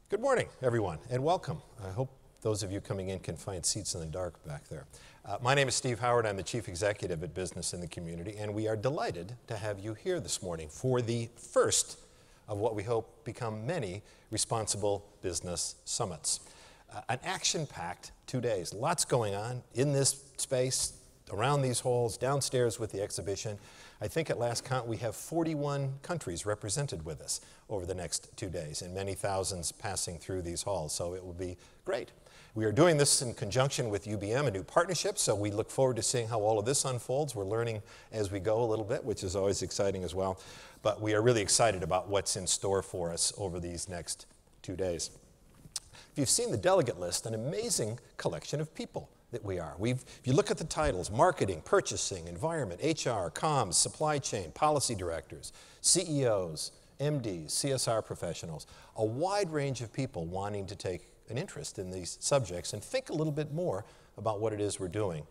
Good morning, everyone, and welcome. I hope those of you coming in can find seats in the dark back there. My name is Steve Howard. I'm the Chief Executive at Business in the Community, and we are delighted to have you here this morning for the first of what we hope become many responsible business summits. An action-packed 2 days. Lots going on in this space, around these halls, downstairs with the exhibition. I think at last count we have 41 countries represented with us over the next 2 days, and many thousands passing through these halls, so it will be great. We are doing this in conjunction with UBM, a new partnership, so we look forward to seeing how all of this unfolds. We're learning as we go a little bit, which is always exciting as well, but we are really excited about what's in store for us over these next 2 days. If you've seen the delegate list, an amazing collection of people that we are. If you look at the titles, marketing, purchasing, environment, HR, comms, supply chain, policy directors, CEOs, MDs, CSR professionals, a wide range of people wanting to take an interest in these subjects and think a little bit more about what it is we're doing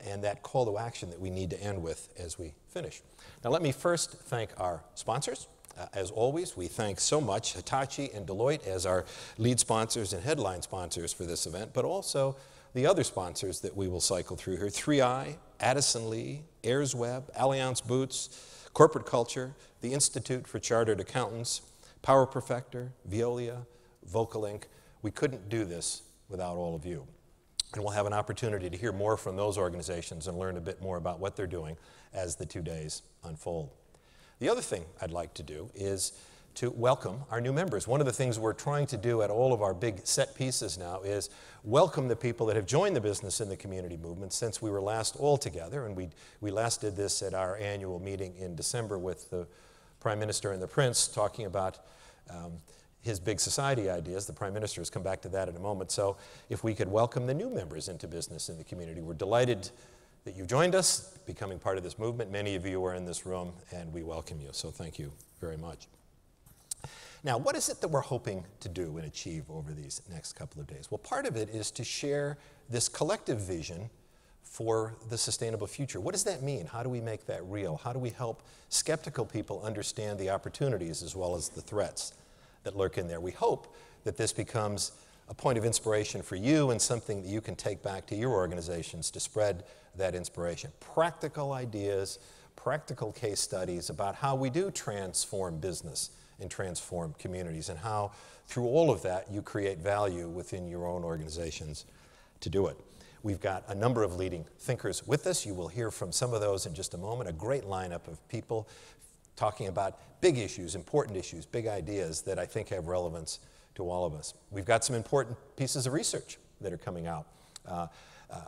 and that call to action that we need to end with as we finish. Now let me first thank our sponsors. As always, we thank so much Hitachi and Deloitte as our lead sponsors and headline sponsors for this event, but also the other sponsors that we will cycle through here: 3i, Addison Lee, AirsWeb, Allianz Boots, Corporate Culture, the Institute for Chartered Accountants, Power Perfector, Veolia, Vocal Inc. We couldn't do this without all of you. And we'll have an opportunity to hear more from those organizations and learn a bit more about what they're doing as the 2 days unfold. The other thing I'd like to do is to welcome our new members. One of the things we're trying to do at all of our big set pieces now is welcome the people that have joined the Business in the Community movement since we were last all together, and we last did this at our annual meeting in December with the Prime Minister and the Prince talking about his big society ideas. The Prime Minister has come back to that in a moment. So if we could welcome the new members into Business in the Community. We're delighted that you've joined us, becoming part of this movement. Many of you are in this room, and we welcome you. So thank you very much. Now, what is it that we're hoping to do and achieve over these next couple of days? Well, part of it is to share this collective vision for the sustainable future. What does that mean? How do we make that real? How do we help skeptical people understand the opportunities as well as the threats that lurk in there? We hope that this becomes a point of inspiration for you and something that you can take back to your organizations to spread that inspiration. Practical ideas, practical case studies about how we do transform business and transform communities, and how through all of that you create value within your own organizations to do it. We've got a number of leading thinkers with us. You will hear from some of those in just a moment. A great lineup of people talking about big issues, important issues, big ideas that I think have relevance to all of us. We've got some important pieces of research that are coming out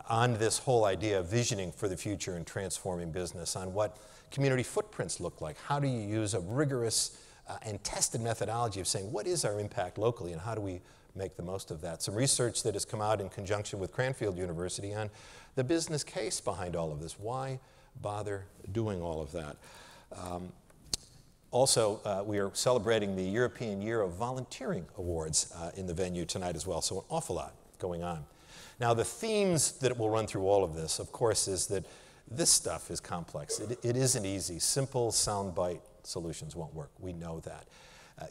on this whole idea of visioning for the future and transforming business, on what community footprints look like. How do you use a rigorous and tested methodology of saying what is our impact locally and how do we make the most of that? Some research that has come out in conjunction with Cranfield University on the business case behind all of this. Why bother doing all of that? Also, we are celebrating the European Year of Volunteering Awards in the venue tonight as well, so an awful lot going on. Now, the themes that will run through all of this, of course, is that this stuff is complex. It isn't easy. Simple soundbite solutions won't work. We know that.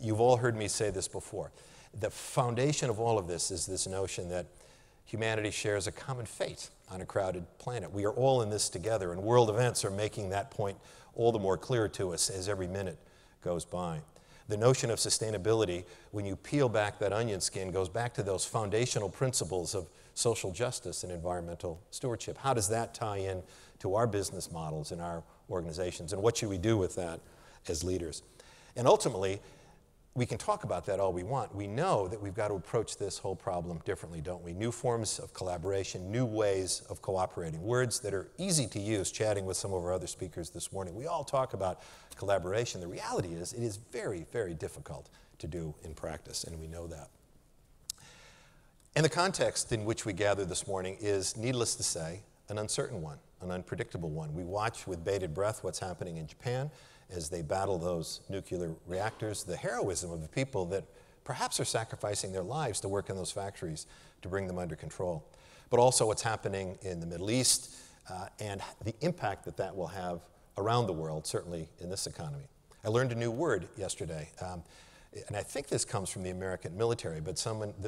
You've all heard me say this before. The foundation of all of this is this notion that humanity shares a common fate on a crowded planet. We are all in this together, and world events are making that point all the more clear to us as every minute goes by. The notion of sustainability, when you peel back that onion skin, goes back to those foundational principles of social justice and environmental stewardship. How does that tie in to our business models and our organizations, and what should we do with that as leaders? And ultimately, we can talk about that all we want. We know that we've got to approach this whole problem differently, don't we? New forms of collaboration, new ways of cooperating, words that are easy to use, chatting with some of our other speakers this morning. We all talk about collaboration. The reality is it is very, very difficult to do in practice, and we know that. And the context in which we gather this morning is, needless to say, an uncertain one, an unpredictable one. We watch with bated breath what's happening in Japan as they battle those nuclear reactors, the heroism of the people that perhaps are sacrificing their lives to work in those factories to bring them under control. But also what's happening in the Middle East and the impact that that will have around the world, certainly in this economy. I learned a new word yesterday. And I think this comes from the American military, but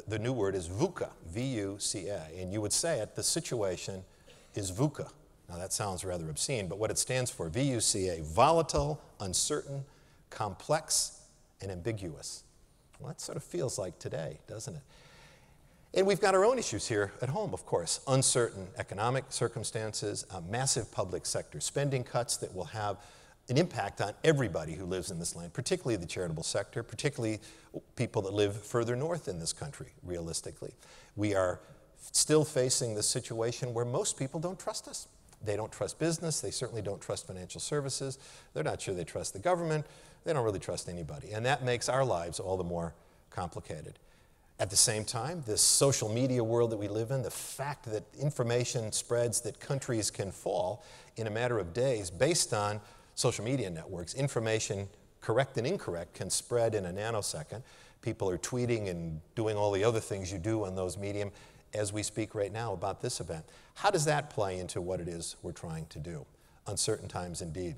the new word is VUCA, V-U-C-A. And you would say it, the situation is VUCA. Now that sounds rather obscene, but what it stands for, V-U-C-A, volatile, uncertain, complex, and ambiguous. Well, that sort of feels like today, doesn't it? And we've got our own issues here at home, of course. Uncertain economic circumstances, massive public sector spending cuts that will have an impact on everybody who lives in this land, particularly the charitable sector, particularly people that live further north in this country, realistically. We are still facing this situation where most people don't trust us. They don't trust business. They certainly don't trust financial services. They're not sure they trust the government. They don't really trust anybody. And that makes our lives all the more complicated. At the same time, this social media world that we live in, the fact that information spreads that countries can fall in a matter of days based on social media networks, information, correct and incorrect, can spread in a nanosecond. People are tweeting and doing all the other things you do on those medium as we speak right now about this event. How does that play into what it is we're trying to do? Uncertain times indeed.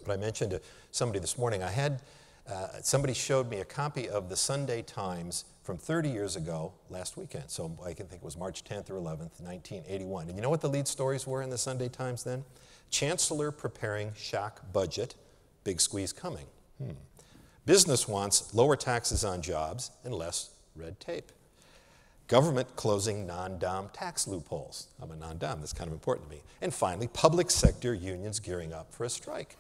But I mentioned to somebody this morning, somebody showed me a copy of the Sunday Times from 30 years ago last weekend. So I can think it was March 10th or 11th, 1981. And you know what the lead stories were in the Sunday Times then? Chancellor preparing shock budget, big squeeze coming. Business wants lower taxes on jobs and less red tape. Government closing non-dom tax loopholes. I'm a non-dom, that's kind of important to me. And finally, public sector unions gearing up for a strike.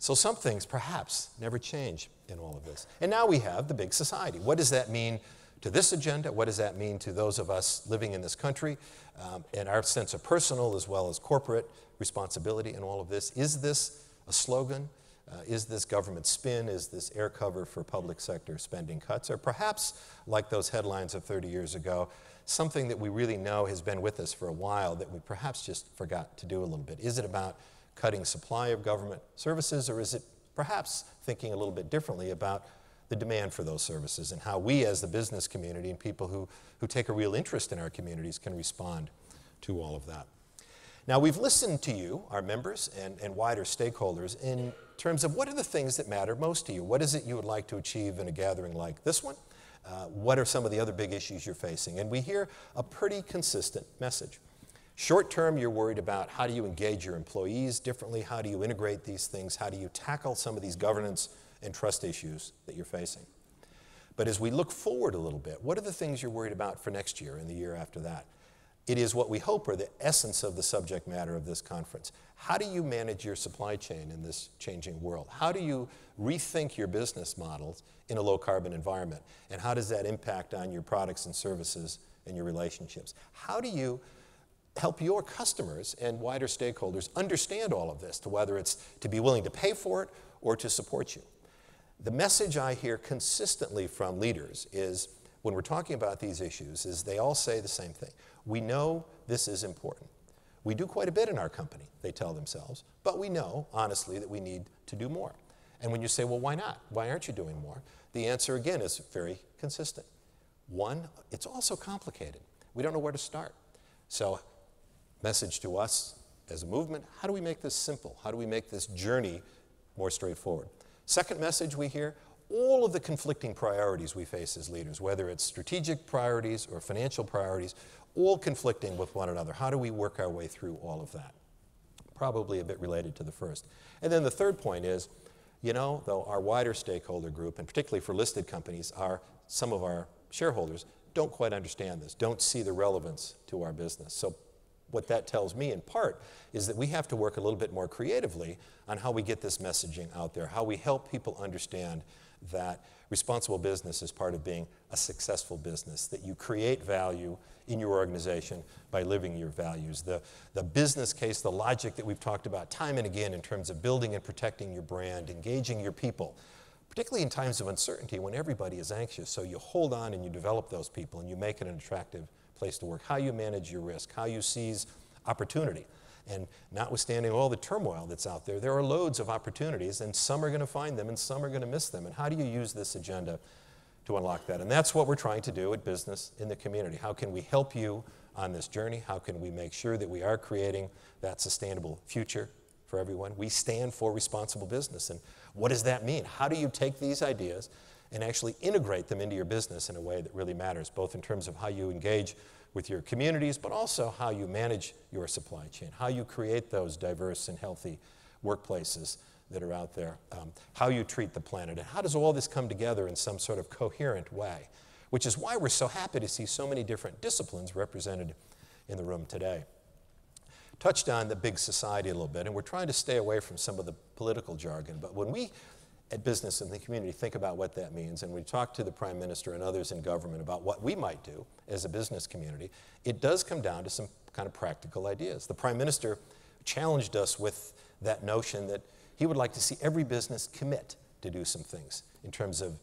So some things perhaps never change in all of this. And now we have the big society. What does that mean to this agenda? What does that mean to those of us living in this country and our sense of personal as well as corporate responsibility in all of this? Is this a slogan? Is this government spin? Is this air cover for public sector spending cuts? Or perhaps, like those headlines of 30 years ago, something that we really know has been with us for a while that we perhaps just forgot to do a little bit? Is it about cutting supply of government services, or is it perhaps thinking a little bit differently about the demand for those services and how we as the business community and people who take a real interest in our communities can respond to all of that? Now, we've listened to you, our members, and wider stakeholders in terms of what are the things that matter most to you? What is it you would like to achieve in a gathering like this one? What are some of the other big issues you're facing? And we hear a pretty consistent message. Short term, you're worried about how do you engage your employees differently? How do you integrate these things? How do you tackle some of these governance and trust issues that you're facing? But as we look forward a little bit, what are the things you're worried about for next year and the year after that? It is what we hope are the essence of the subject matter of this conference. How do you manage your supply chain in this changing world? How do you rethink your business models in a low-carbon environment? And how does that impact on your products and services and your relationships? How do you help your customers and wider stakeholders understand all of this, to whether it's to be willing to pay for it or to support you? The message I hear consistently from leaders is, when we're talking about these issues, is they all say the same thing. We know this is important. We do quite a bit in our company, they tell themselves, but we know, honestly, that we need to do more. And when you say, well, why not? Why aren't you doing more? The answer, again, is very consistent. One, it's also complicated. We don't know where to start. So, message to us as a movement, how do we make this simple? How do we make this journey more straightforward? Second message we hear, all of the conflicting priorities we face as leaders, whether it's strategic priorities or financial priorities, all conflicting with one another. How do we work our way through all of that? Probably a bit related to the first. And then the third point is, you know, though our wider stakeholder group, and particularly for listed companies, some of our shareholders don't quite understand this, don't see the relevance to our business. So what that tells me in part is that we have to work a little bit more creatively on how we get this messaging out there, how we help people understand that responsible business is part of being a successful business, that you create value in your organization by living your values. The business case, the logic that we've talked about time and again in terms of building and protecting your brand, engaging your people, particularly in times of uncertainty when everybody is anxious. So you hold on and you develop those people and you make it an attractive place to work, how you manage your risk, how you seize opportunity. And notwithstanding all the turmoil that's out there, there are loads of opportunities, and some are going to find them and some are going to miss them. And how do you use this agenda to unlock that? And that's what we're trying to do at Business in the Community. How can we help you on this journey? How can we make sure that we are creating that sustainable future for everyone? We stand for responsible business. And what does that mean? How do you take these ideas and actually integrate them into your business in a way that really matters, both in terms of how you engage with your communities, but also how you manage your supply chain, how you create those diverse and healthy workplaces that are out there, how you treat the planet, and how does all this come together in some sort of coherent way, which is why we're so happy to see so many different disciplines represented in the room today. Touched on the big society a little bit, and we're trying to stay away from some of the political jargon, but when we at Business in the Community think about what that means, and we talk to the Prime Minister and others in government about what we might do as a business community, it does come down to some kind of practical ideas. The Prime Minister challenged us with that notion that he would like to see every business commit to do some things in terms of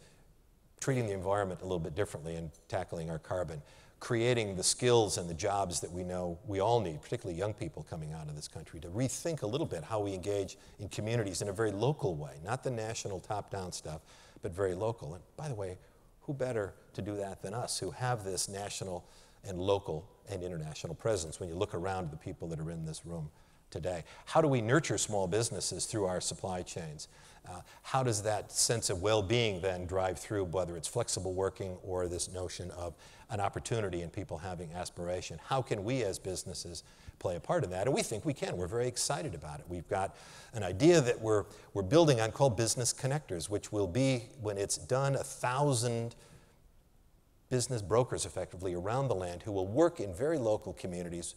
treating the environment a little bit differently and tackling our carbon, creating the skills and the jobs that we know we all need, particularly young people coming out of this country, to rethink a little bit how we engage in communities in a very local way, not the national top-down stuff, but very local. And by the way, who better to do that than us, who have this national and local and international presence when you look around the people that are in this room today? How do we nurture small businesses through our supply chains? How does that sense of well-being then drive through, whether it's flexible working or this notion of an opportunity and people having aspiration? How can we as businesses play a part in that? And we think we can. We're very excited about it. We've got an idea that we're building on called Business Connectors, which will be, when it's done, 1,000 business brokers effectively around the land who will work in very local communities,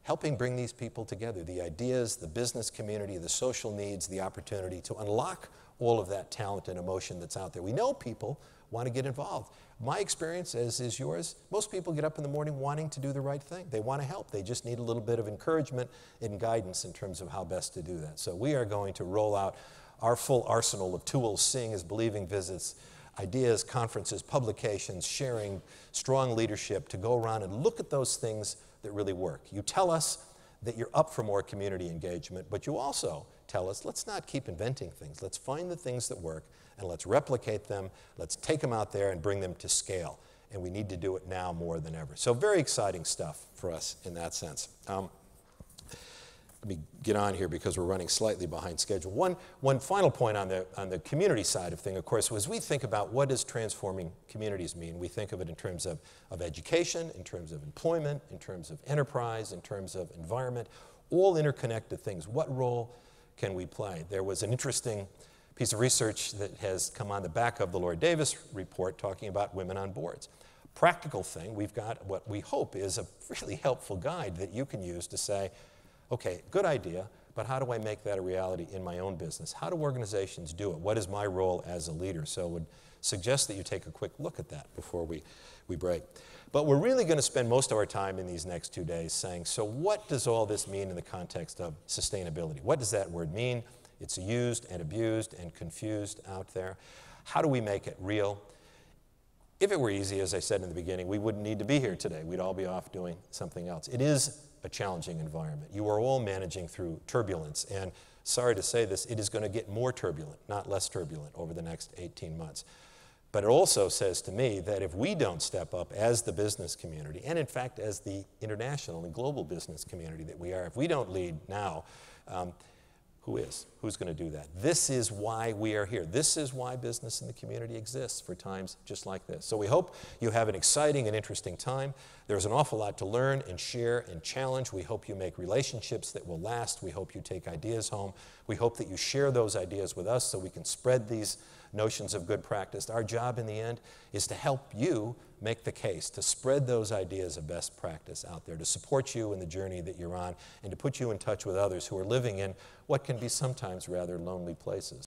helping bring these people together, the ideas, the business community, the social needs, the opportunity to unlock all of that talent and emotion that's out there. We know people want to get involved. My experience, as is yours, most people get up in the morning wanting to do the right thing. They want to help. They just need a little bit of encouragement and guidance in terms of how best to do that. So we are going to roll out our full arsenal of tools, Seeing is Believing visits, ideas, conferences, publications, sharing, strong leadership to go around and look at those things that really work. You tell us that you're up for more community engagement, but you also tell us, let's not keep inventing things. Let's find the things that work and let's replicate them. Let's take them out there and bring them to scale. And we need to do it now more than ever. So very exciting stuff for us in that sense. Let me get on here because we're running slightly behind schedule. One final point on the community side of things, of course, was we think about what does transforming communities mean. We think of it in terms of education, in terms of employment, in terms of enterprise, in terms of environment, all interconnected things. What role can we play? There was an interesting piece of research that has come on the back of the Lord Davis report talking about women on boards. Practical thing, we've got what we hope is a really helpful guide that you can use to say, okay, good idea, but how do I make that a reality in my own business? How do organizations do it? What is my role as a leader? So I would suggest that you take a quick look at that before we break. But we're really going to spend most of our time in these next 2 days saying, so what does all this mean in the context of sustainability? What does that word mean? It's used and abused and confused out there. How do we make it real? If it were easy, as I said in the beginning, we wouldn't need to be here today. We'd all be off doing something else. It is a challenging environment. You are all managing through turbulence, and sorry to say this, it is going to get more turbulent, not less turbulent, over the next 18 months. But it also says to me that if we don't step up as the business community, and in fact as the international and global business community that we are, if we don't lead now, who is? Who's going to do that? This is why we are here. This is why Business in the Community exists, for times just like this. So we hope you have an exciting and interesting time. There's an awful lot to learn and share and challenge. We hope you make relationships that will last. We hope you take ideas home. We hope that you share those ideas with us so we can spread these notions of good practice. Our job in the end is to help you make the case, to spread those ideas of best practice out there, to support you in the journey that you're on, and to put you in touch with others who are living in what can be sometimes rather lonely places.